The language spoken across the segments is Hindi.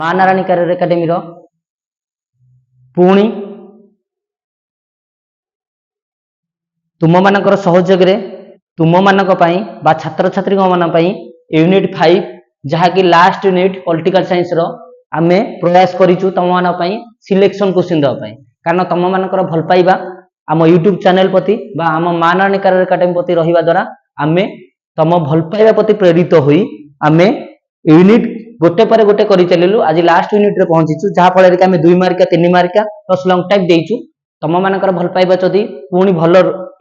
माँ नारायणी कैरियर एकेडमी पुणी तुम मानकर सहयोग तुम मानक बा छात्र छात्री मान यूनिट 5 जहाँकि लास्ट यूनिट पॉलिटिकल साइंस रो आमे प्रयास करिचु तुम मान सिलेक्शन क्वेश्चन देवाई कारण तुम मानकर भल पाइबा आम यूट्यूब चैनल प्रति बा आम माँ नारायणी कैरियर एकेडमी प्रति रहिबा द्वारा आमे तुम भल पाइबा प्रति प्रेरित होई आमे यूनिट गोटे पर गोटे करि चलिलु आज लास्ट यूनिट रे पहुंचीचु जहाँ फल रे आमे 2 mark 3 mark plus long type देइचु तुम मानकर भल पाइबा जदि पुणी भल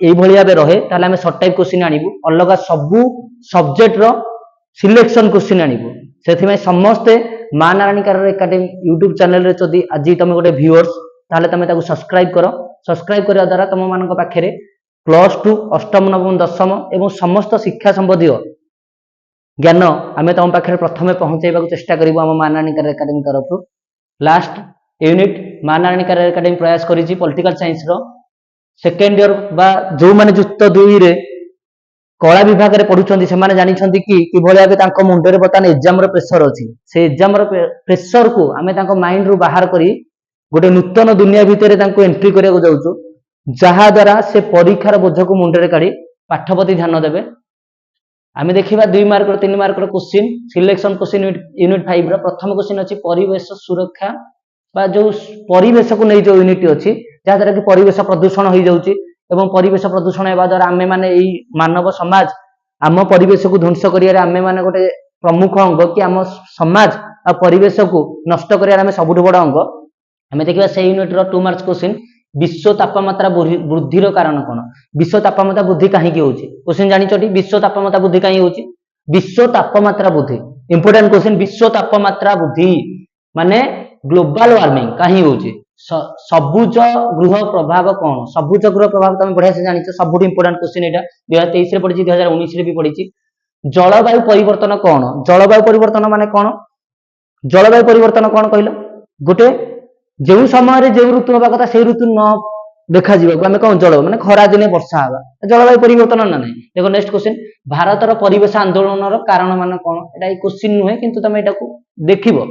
एई भली भाबे रहे ताले आमे शॉर्ट टाइप क्वेश्चन आनिबु अलग सबु सब्जेक्ट रो सिलेक्शन क्वेश्चन आनिबु सेथि समस्ते Maa Narayani career academy YouTube channel रे जदि आज तुम गोटे व्यूअर्स ताले तुम ताकू सब्सक्राइब करो सब्सक्राइब करने द्वारा तुम मान पाखे +2 अष्टम नवम दशम एवं समस्त शिक्षा संबंधी ज्ञान आम तुम पाखे प्रथम पहुंचाइबा चेष्टा करूँ आम माँ नारायणी कैरियर एकेडमी तरफ last unit Maa Narayani career academy प्रयास करी पॉलिटिकल साइंस रो सेकेंड इयर बा जो माने जुक्त 2 रे कला विभाग में पढ़ुंट से जानी कि भाव मुंडे बर्तमान एग्जाम प्रेसर अच्छी से एग्जाम प्रेसर को आम माइंड रू बाहर करी गोटे नूतन दुनिया भितर एंट्री करने जाऊँ जहा द्वारा से परीक्षार बोझ को मुंडे काढ़ी पाठ प्रति ध्यान देवे आम देखा 2 mark 3 mark question selection question unit 5 प्रथम क्वेश्चन अच्छी परिवेश सुरक्षा बा जो परिवेश को नहीं जो यूनिट अच्छी जहाद्वारा कि परिवेश प्रदूषण हो जाऊँगी एवं परिवेश प्रदूषण होगा द्वारा आमे माने मानव समाज आम परिवेश को ध्वंस करिया आमे माने गोटे प्रमुख अंग कि आम समाज आ परिवेश को नष्ट करिया आमे सबुठ बड़ अंग आमे देखिबा से यूनिट रो 2 मार्क्स क्वेश्चन विश्व तापमात्रा वृद्धि रो कारण कोन विश्व तापमात्रा वृद्धि काहे की होची क्वेश्चन जानिचोटी विश्व तापमात्रा वृद्धि काहे होची विश्व तापमात्रा वृद्धि इंपोर्टेंट क्वेश्चन विश्व तापमात्रा वृद्धि माने ग्लोबल वार्मिंग काहे होची सबुज गृह प्रभाव कौन सबुज गृह प्रभाव तुम बढ़िया से जानी सब इंपोर्टेंट क्वेश्चन यहाँ 2023 पढ़ी 2019 भी पढ़ी जलवायु परिवर्तन कौन जलवायु परिवर्तन माने कौन जलवायु परिवर्तन कौन कहल गोटे जो समय जो ऋतु हवा कथा से ऋतु न देखा आम कौन जल माने खरा दिने वर्षा हवा जलवायु परिवर्तन ना नहीं देखो नेक्स्ट क्वेश्चन भारतर परिवेश आंदोलन कारण मान कौन ये क्वेश्चन नुहे किंतु तुम यहाँ देखिबो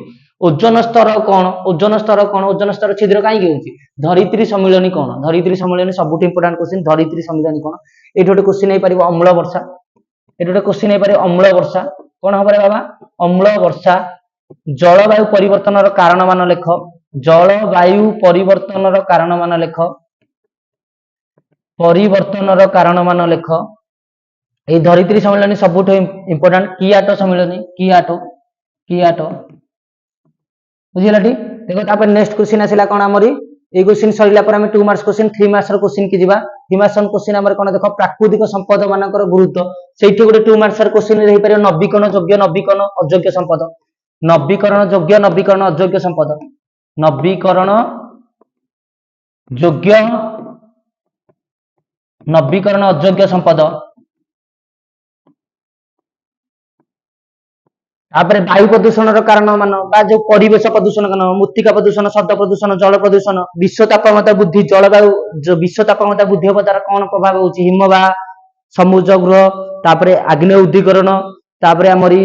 ओजोन स्तर कौन ओजोन स्तर कौन ओजोन स्तर छिद्र कहीं होची धरित्री सम्मिलनी कौन धरित्री सम्मिलनी सबुठ इंपोर्टेंट क्वेश्चन धरित्री सम्मिलनी कौन ये गोटे क्वेश्चन हो पार अम्ल वर्षा ये गोटे क्वेश्चन हो पार अम्ल वर्षा कौन हम बाबा अम्ल वर्षा जलवायु परिवर्तन कारण मान लेख जलवायु परिवर्तन कारण मान लेख परिवर्तन कारण मान लेख ये धरित्री सम्मिलनी सबुठ इंपोर्टेंट कियाटो सम्मिलनी कियाटो बुझिला टी देखो तापर नेक्स्ट क्वेश्चन आसिला कोन हमरी ए क्वेश्चन सरिला पर हम 2 मार्क्स क्वेश्चन 3 मार्क्स रो क्वेश्चन की जिबा 3 मार्क्स क्वेश्चन हमर कोन देखो प्राकृतिक संपद मानकर गुरुत्व सेठी गोटे 2 मार्क्स क्वेश्चन रही पारे नवीकरण योग्य अयोग्य संपद नवीकरण योग्य नवीकरण अयोग्य संपद नवीकरण योग्य नवीकरण अयोग्य संपद तापर वायु प्रदूषण कारण मान जो परिवेश प्रदूषण कारण मृत्तिका प्रदूषण शब्द प्रदूषण जल प्रदूषण विश्व तापमात्रा वृद्धि जलवायु जो विश्व तापमात्रा वृद्धि होगा द्वारा कौन प्रभाव होची हिमबाह समुद्र ग्रह तापर आग्नेय उद्दीकरण तापर आमरी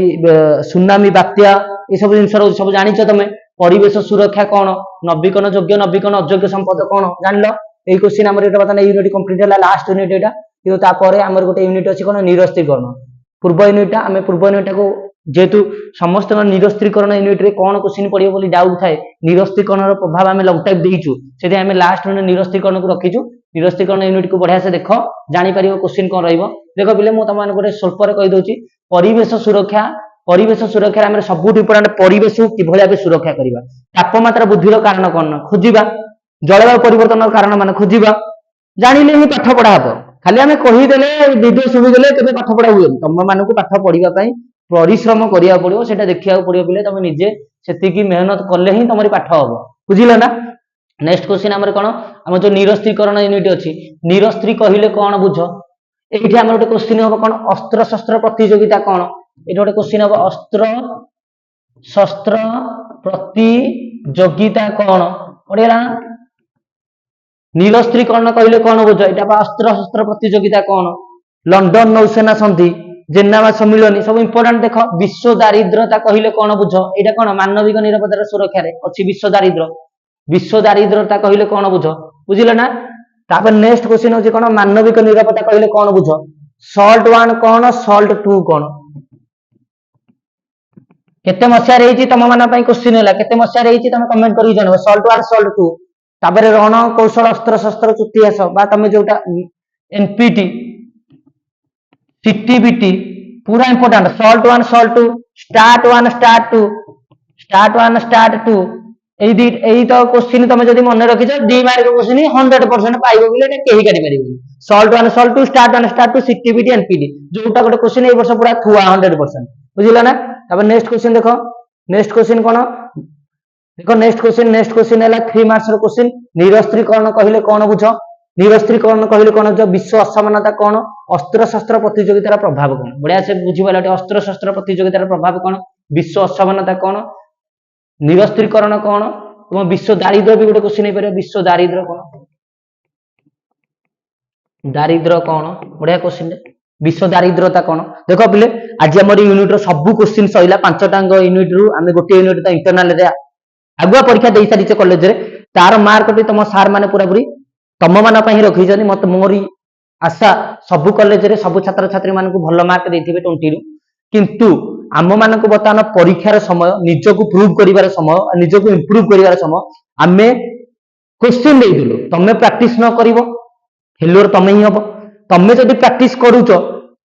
सुनामी बात्या ये सब जिन सब जानिछ तमे परिवेश सुरक्षा कौन नवीकरण योग्य नवीकरण अयोग्य संपद कौन जानलो ए क्वेश्चन हमर एटा बता यूनिट कंप्लीट होला लास्ट यूनिट एटा किंतु तापर हमर गोटे यूनिट अछि कोन निरस्त्रीकरण पूर्व यूनिट आमे पूर्व यूनिट को जेहेतु समस्त निरस्त्रीकरण यूनिट रे कौन क्वेश्चन पड़ियो बोली डाउट थाए निरस्त्रीकरण प्रभाव आमे लॉन्ग टाइप देइछु सेठी आमे लास्ट यूनिट निरस्त्रीकरण को रखिछु निरस्त्रीकरण यूनिट को बढ़िया से देखो जानि परियो क्वेश्चन कोन रहइबो देखो बिले मु तमान गोटे स्वल्प रे कहि दोछि परिवेश सुरक्षा आमे सबुठ इंपोर्टेंट परिवेश को किभली भाबे सुरक्षा करिबा तापमात्रा वृद्धि कारण कोन खोजिबा जलवायु परिवर्तन कारण माने खोजिबा जानिले ही पाठ पढ़ा हबो खाली आमे कहि देले वीडियो सुनि देले केबे पाठ पढ़ा हुए तम मानकु पाठ पढ़िबा पई परिश्रम करिया पड़ियो सेटा देखिया पड़ियो बिले तमे निजे सेतिकी मेहनत करले ही तमरी पाठ हबो बुझिला ना नेक्स्ट क्वेश्चन हमर कोन हम जो निरस्त्रीकरण यूनिट अछि निरस्त्री कहिले कोन बुझो एठी हमर गोटे क्वेश्चन हबो कोन अस्त्र शस्त्र प्रतियोगिता कोन एठी गोटे क्वेश्चन हबो अस्त्र शस्त्र प्रतियोगिता कोन पढिला निरस्त्रीकरण कहिले कोन बुझो एटा अस्त्र शस्त्र प्रतियोगिता कोन लंडन नौसेना संधि ଜେନାମା ସମ୍ମିଳନୀ ସବୁ ଇମ୍ପୋର୍ଟାଣ୍ଟ ଦେଖ। ବିଶ୍ୱ ଦାରିଦ୍ରତା କହିଲେ କଣ ବୁଝ? ଏଇଟା କଣ ମାନବିକ ନିରାପତ୍ତାର ସୁରକ୍ଷାରେ ଅଛି ବିଶ୍ୱ ଦାରିଦ୍ର୍ୟ। ବିଶ୍ୱ ଦାରିଦ୍ରତା କହିଲେ କଣ ବୁଝ? ବୁଝିଲ ନା? ତାପରେ ନେକ୍ସଟ କ୍ୱେଶ୍ଚିନ୍ ହଉଛି କଣ ମାନବିକ ନିରାପତ୍ତା କହିଲେ କଣ ବୁଝ? ସଲ୍ଟ 1 କଣ ସଲ୍ଟ 2 କଣ? କେତେ ମସିହାରେ ହେଇଛି ତମ ମାନଙ୍କ ପାଇଁ କ୍ୱେଶ୍ଚିନ୍ ହେଲା, କେତେ ମସିହାରେ ହେଇଛି ତମେ କମେଣ୍ଟ କରିକି ଜଣାଇବ। ସଲ୍ଟ 1 ସଲ୍ଟ 2 ତାପରେ ରଣ କୌଶଳ ଅସ୍ତ୍ର ଶସ୍ତ୍ର ଚୁକ୍ତିହାସ ବା ତମେ ଯୋଉଟା ଏନପିଟି ସିଟିବିଟି पूरा important SALT 1 SALT 2 START 1 START 2 START 1 START 2 एई तो क्वेश्चन तुम जदि मन रखिछ डी मार्क क्वेश्चन 100% पाइबो बोले एटा केही काढी परिबो। SALT 1 SALT 2 START 1 START 2 CTBT NPT जोटा गोटे क्वेश्चन ए वर्ष पूरा थुआ 100%। बुझिला ना? अब नेक्स्ट क्वेश्चन देखो। नेक्स्ट क्वेश्चन कोन देखो? नेक्स्ट क्वेश्चन हैला 3 मार्क्स रो क्वेश्चन। निरस्त्रीकरण कहिले कोन बुझ? निरस्त्रीकरण कहले कौन? जो विश्व असमानता कौन? अस्त्र शस्त्र प्रतियोगितार प्रभाव कौन? बढ़िया से बुझीपाल। अस्त्र शस्त्र प्रतियोगितार प्रभाव कौन? विश्व असमानता कौन? निरस्त्रीकरण कौन? और विश्व दारिद्र्य भी गोटे क्वेश्चन हो पारे। विश्व दारिद्र्य कौन? दारिद्र्य कौन? बढ़िया क्वेश्चन। विश्व दारिद्रता कौन? देखो पिले आज आम यूनिट रो सब क्वेश्चन सहिला 5टांग यूनिट रु आम गोटे यूनिट तो इंटरनाल आगुआ परीक्षा दे सारी कॉलेज रे तार मार्क भी तुम सार माने पूरा पूरी तम मान रखी मत मोरी आशा सबु कॉलेज रे सब छात्र छात्री मान भल मार्क देथिबे 20 रु। किंतु आम मान पता परीक्षार समय निजको प्रूव करिवार समय निजको इंप्रूव करिवार समय आमे क्वेश्चन देइदिलु तमे प्रैक्टिस न करिवो फेल्योर तमे ही हबो। तमे जदि प्रैक्टिस करूछ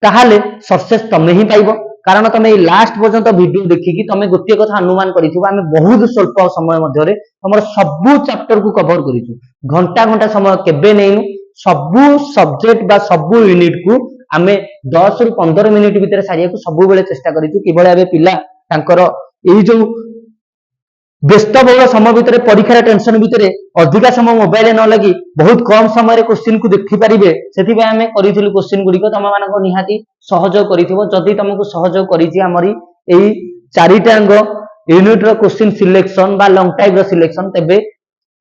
ताहाले सक्सेस तमे ही पाइबो। कारण तमे लास्ट पर्यंत वीडियो देखिकी तमे गोटे कथा अनुमान करिथिबो आमे बहुत स्वल्प समय मध्यरे हमर सबु चैप्टर को कवर करिछु। घंटा घंटा समय केबे नेनु सबु सब्जेक्ट बा सबु यूनिट को आमे 10 रु 15 मिनिट भितर सारिया को सबु बेले चेष्टा करिछु। कि भले आबे पिला तांकर एई जो व्यस्तबहुल समय भितर परीक्षार टेंशन भितर अधिका समय मोबाइल न लगी बहुत कम समय क्वेश्चन को देखि पारिबे सेति बे आमे करिथिलु। क्वेश्चन गुडी को तम मानको निहाती सहयोग करिथिबो। जदि तुमको सहयोग करिछि हमरी एई 4टांग यूनिट रो क्वेश्चन सिलेक्शन बा लॉन्ग टाइप रो सिलेक्शन तेबे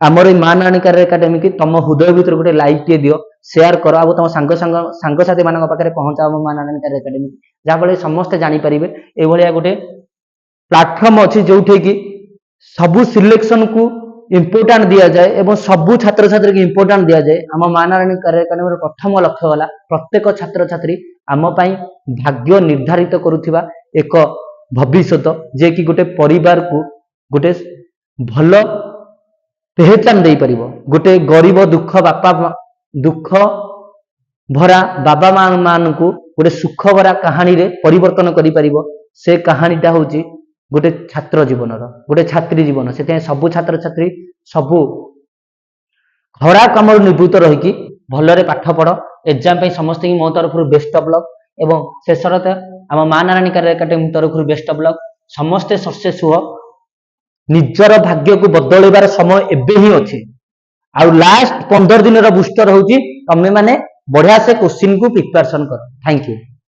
हमर मान आनिकार एकेडमी की तुम हृदय भितर गोटे लाइक टे दियो शेयर करो आ तुम सांग साथी मान पाखे पहुंचाओ मान आनिकार एकेडमी जहाँ फल समस्ते जानी पारिबे। ए भलिया गोटे प्लेटफॉर्म अछि जोठी की सबु सिलेक्शन को इंपोर्टेंट दिया जाए एवं सबु छात्र छात्री को इंपोर्टेंट दिया जाए। आम मानारायणी कार्य एकेडमी प्रथम लक्ष्य वाला प्रत्येक छात्र छात्री आम पई भाग्य निर्धारित करुथिबा एक भविष्यत जे कि गोटे परिवार को गोटे भल पहचान दे परिबो। गोटे गरीब दुख बापा दुख भरा बाबा मान को गोटे सुख भरा कहानी रे परिवर्तन करि परिबो। से कहानीटा होची गोटे छात्र जीवन गोटे छात्री जीवन। से सबु छात्र छात्री सबु खरा कम निवृत्त रही भलरे पाठ पढ़ एग्जाम पे समस्त मो तरफ बेस्ट ऑफ लक एवं शेषरत आम मां नारायणी कार्य एकेडमी तरफ बेस्ट ऑफ लक। समस्ते सक्सेस हुआ निजर भाग्य को बदलैबार समय एबे ही अच्छे। आउ लास्ट 15 दिन बुस्टर होची तमे माने बढ़िया से क्वेश्चन को प्रिपरेशन कर। Thank you.